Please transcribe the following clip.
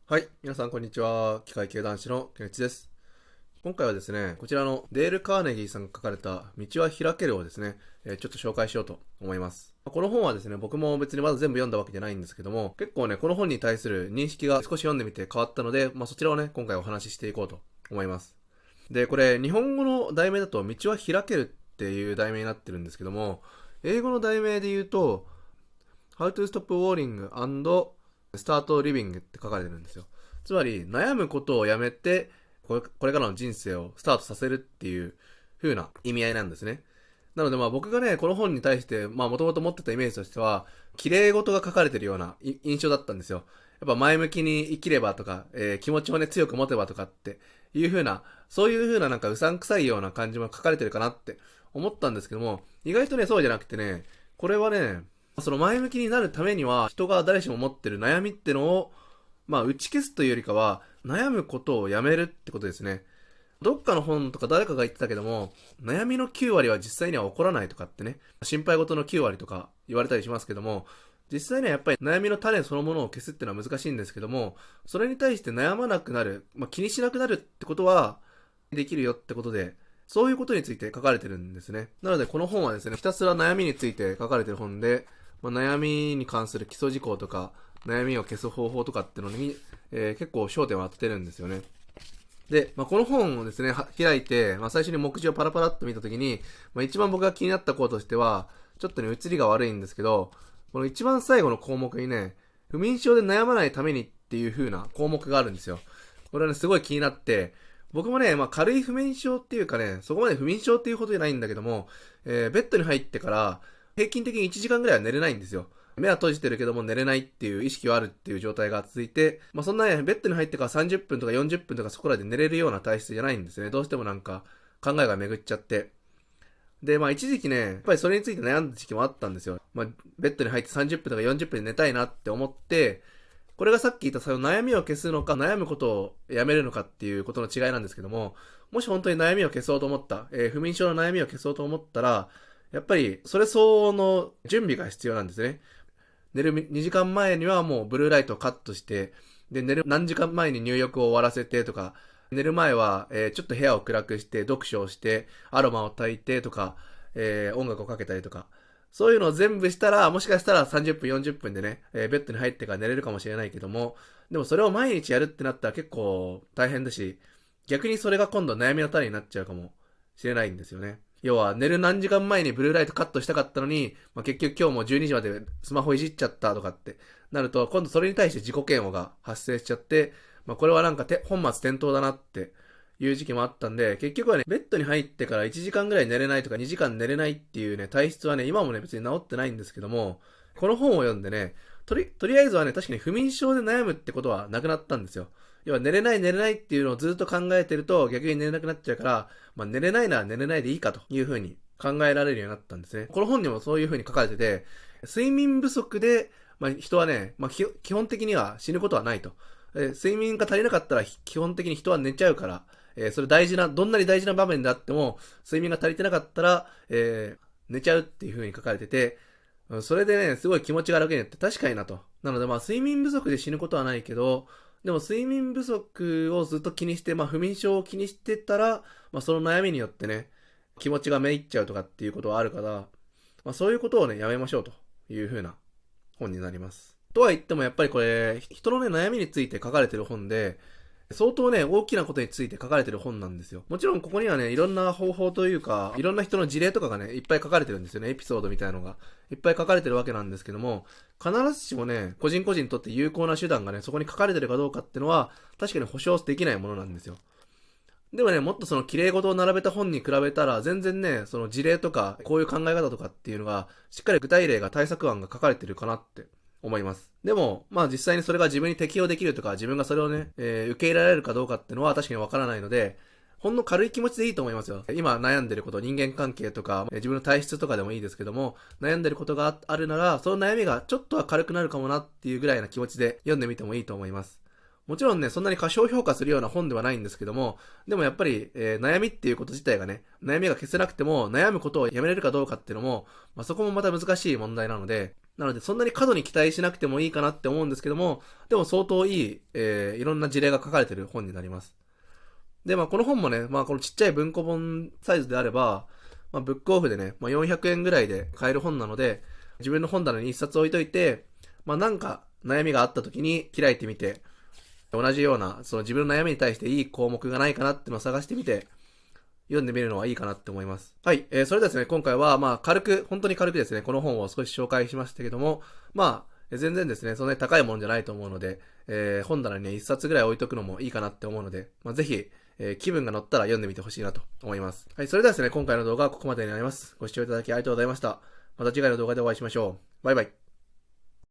はい、皆さんこんにちは。機械系男子のケンイチです。今回はですね、こちらのデール・カーネギーさんが書かれた道は開けるをですね、ちょっと紹介しようと思います。この本はですね、僕も別にまだ全部読んだわけじゃないんですけども、結構ね、この本に対する認識が少し読んでみて変わったので、そちらをね、今回お話ししていこうと思います。で、これ、日本語の題名だと、道は開けるっていう題名になってるんですけども、英語の題名で言うと、How to Stop Worrying and Start Living って書かれてるんですよ。つまり、悩むことをやめて、これからの人生をスタートさせるっていう風な意味合いなんですね。なので僕がね、この本に対して、もともと持ってたイメージとしては、綺麗事が書かれてるような印象だったんですよ。やっぱ前向きに生きればとか、気持ちをね、強く持てばとかっていう風な、そういう風ななんかうさんくさいような感じも書かれてるかなって思ったんですけども、意外とね、そうじゃなくてね、これはね、その前向きになるためには、人が誰しも持ってる悩みってのを、打ち消すというよりかは、悩むことをやめるってことですね。どっかの本とか誰かが言ってたけども、悩みの9割は実際には起こらないとかってね、心配事の9割とか言われたりしますけども、実際にはやっぱり悩みの種そのものを消すっていうのは難しいんですけども、それに対して悩まなくなる、気にしなくなるってことはできるよってことで、そういうことについて書かれてるんですね。なのでこの本はですね、ひたすら悩みについて書かれてる本で、悩みに関する基礎事項とか、悩みを消す方法とかっていうのに、結構焦点を当ててるんですよね。で、この本をですね、開いて、最初に目次をパラパラっと見たときに、一番僕が気になった項としては、ちょっとね、写りが悪いんですけど、この一番最後の項目にね、不眠症で悩まないためにっていう風な項目があるんですよ。これはね、すごい気になって、僕もね、軽い不眠症っていうかね、そこまで不眠症っていうほどじゃないんだけども、ベッドに入ってから、平均的に1時間ぐらいは寝れないんですよ。目は閉じてるけども寝れないっていう意識はあるっていう状態が続いて、そんなね、ベッドに入ってから30分とか40分とかそこらで寝れるような体質じゃないんですね。どうしてもなんか考えが巡っちゃって。で、一時期ね、やっぱりそれについて悩んだ時期もあったんですよ。ベッドに入って30分とか40分で寝たいなって思って、これがさっき言ったその悩みを消すのか悩むことをやめるのかっていうことの違いなんですけども、もし本当に悩みを消そうと思った、不眠症の悩みを消そうと思ったら、やっぱりそれ相応の準備が必要なんですね。寝る2時間前にはもうブルーライトをカットして、で、寝る何時間前に入浴を終わらせてとか、寝る前は、ちょっと部屋を暗くして、読書をして、アロマを焚いてとか、音楽をかけたりとか、そういうのを全部したら、もしかしたら30分、40分でね、ベッドに入ってから寝れるかもしれないけども、でもそれを毎日やるってなったら結構大変だし、逆にそれが今度悩みの種になっちゃうかもしれないんですよね。要は寝る何時間前にブルーライトカットしたかったのに、結局今日も12時までスマホいじっちゃったとかってなると、今度それに対して自己嫌悪が発生しちゃって、これはなんか本末転倒だなっていう時期もあったんで、結局はね、ベッドに入ってから1時間ぐらい寝れないとか2時間寝れないっていうね、体質はね、今もね、別に治ってないんですけども、この本を読んでね、とりあえずはね、確かに不眠症で悩むってことはなくなったんですよ。要は寝れないっていうのをずっと考えてると逆に寝れなくなっちゃうから、寝れないなら寝れないでいいかという風に考えられるようになったんですね。この本にもそういう風に書かれてて、睡眠不足で、人はね、基本的には死ぬことはないと。睡眠が足りなかったら基本的に人は寝ちゃうから、それ大事な、どんなに大事な場面であっても、睡眠が足りてなかったら、寝ちゃうっていう風に書かれてて、それでね、すごい気持ちが楽になって確かになと。なので睡眠不足で死ぬことはないけど、でも睡眠不足をずっと気にして、不眠症を気にしてたら、その悩みによってね、気持ちがめいっちゃうとかっていうことはあるから、そういうことをね、やめましょうという風な本になります。とは言ってもやっぱりこれ、人のね、悩みについて書かれてる本で、相当ね、大きなことについて書かれてる本なんですよ。もちろんここにはね、いろんな方法というか、いろんな人の事例とかがね、いっぱい書かれてるんですよね。エピソードみたいなのが。いっぱい書かれてるわけなんですけども、必ずしもね、個人個人にとって有効な手段がね、そこに書かれてるかどうかっていうのは、確かに保証できないものなんですよ。でもね、もっとその綺麗事を並べた本に比べたら、全然ね、その事例とか、こういう考え方とかっていうのが、しっかり具体例が対策案が書かれてるかなって思います。でも、実際にそれが自分に適用できるとか、自分がそれをね、受け入れられるかどうかっていうのは確かにわからないので、ほんの軽い気持ちでいいと思いますよ。今悩んでること、人間関係とか、自分の体質とかでもいいですけども、悩んでることがあるなら、その悩みがちょっとは軽くなるかもなっていうぐらいな気持ちで読んでみてもいいと思います。もちろんね、そんなに過小評価するような本ではないんですけども、でもやっぱり、悩みっていうこと自体がね、悩みが消せなくても、悩むことをやめれるかどうかっていうのも、そこもまた難しい問題なので、なので、そんなに過度に期待しなくてもいいかなって思うんですけども、でも相当いい、いろんな事例が書かれている本になります。で、この本もね、このちっちゃい文庫本サイズであれば、ブックオフでね、400円ぐらいで買える本なので、自分の本棚に一冊置いといて、なんか悩みがあった時に開いてみて、同じような、その自分の悩みに対していい項目がないかなっていうのを探してみて、読んでみるのはいいかなって思います。はい。それでですね、今回は、本当に軽くですね、この本を少し紹介しましたけども、全然ですね、そんなに高いもんじゃないと思うので、本棚にね、一冊ぐらい置いとくのもいいかなって思うので、ぜひ、気分が乗ったら読んでみてほしいなと思います。はい。それではですね、今回の動画はここまでになります。ご視聴いただきありがとうございました。また次回の動画でお会いしましょう。バイバイ。